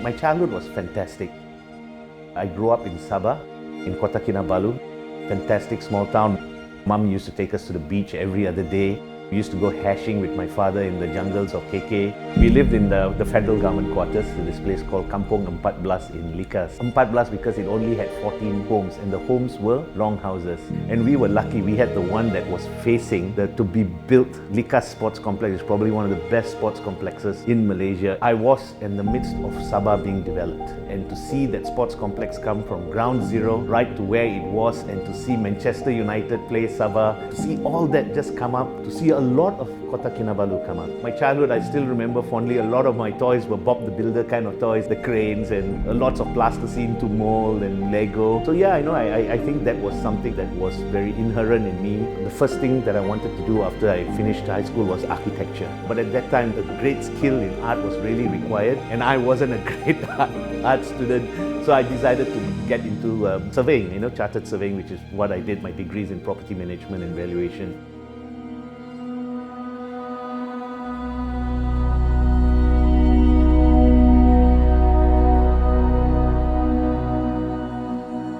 My childhood was fantastic. I grew up in Sabah, in Kota Kinabalu, fantastic small town. Mum used to take us to the beach every other day. We used to go hashing with my father in the jungles of KK. We lived in the federal government quarters in this place called Kampung 14 in Likas. 14 because it only had 14 homes and the homes were longhouses. And we were lucky, we had the one that was facing the to be built Likas Sports Complex. It's probably one of the best sports complexes in Malaysia. I was in the midst of Sabah being developed, and to see that sports complex come from ground zero right to where it was, and to see Manchester United play Sabah, to see all that just come up, to see a lot of Kota Kinabalu come up. My childhood, I still remember fondly, a lot of my toys were Bob the Builder kind of toys, the cranes and lots of plasticine to mold and Lego. So yeah, I think that was something that was very inherent in me. The first thing that I wanted to do after I finished high school was architecture. But at that time, a great skill in art was really required, and I wasn't a great art student. So I decided to get into surveying, chartered surveying, which is what I did. My degrees in property management and valuation.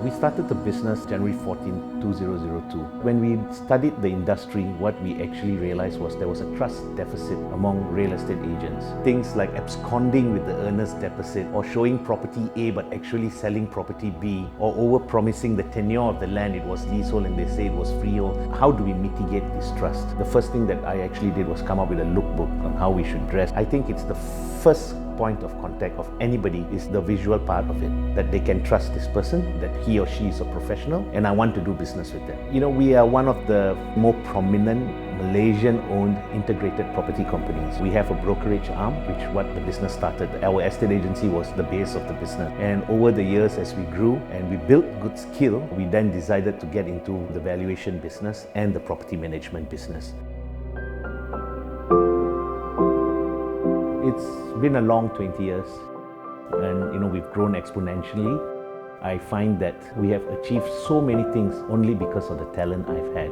We started the business January 14, 2002. When we studied the industry, what we actually realized was there was a trust deficit among real estate agents. Things like absconding with the earnest deposit, or showing property A but actually selling property B, or over-promising the tenure of the land, it was leasehold and they say it was freehold. How do we mitigate this trust? The first thing that I actually did was come up with a lookbook on how we should dress. I think it's the first point of contact of anybody is the visual part of it, that they can trust this person, that he or she is a professional, and I want to do business with them. We are one of the more prominent Malaysian-owned integrated property companies. We have a brokerage arm, which what the business started. Our estate agency was the base of the business. And over the years, as we grew and we built good skill, we then decided to get into the valuation business and the property management business. It's been a long 20 years, and we've grown exponentially. I find that we have achieved so many things only because of the talent I've had.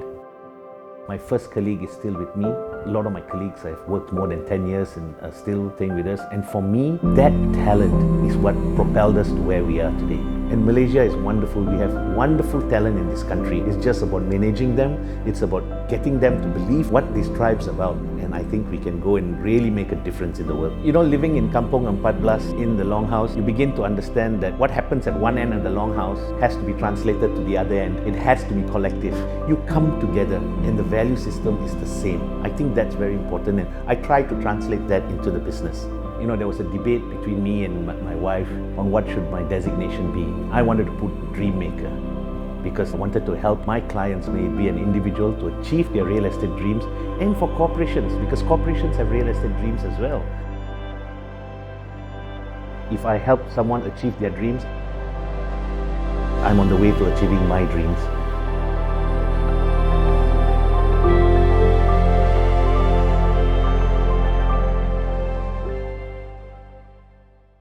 My first colleague is still with me. A lot of my colleagues I've worked more than 10 years and are still staying with us. And for me, that talent is what propelled us to where we are today. And Malaysia is wonderful. We have wonderful talent in this country. It's just about managing them. It's about getting them to believe what this tribe's about. And I think we can go and really make a difference in the world. Living in Kampung 14 in the longhouse, you begin to understand that what happens at one end of the longhouse has to be translated to the other end. It has to be collective. You come together and the value system is the same. I think that's very important, and I try to translate that into the business. There was a debate between me and my wife on what should my designation be. I wanted to put dream maker because I wanted to help my clients, may it be an individual, to achieve their real estate dreams, and for corporations, because corporations have real estate dreams as well. If I help someone achieve their dreams, I'm on the way to achieving my dreams.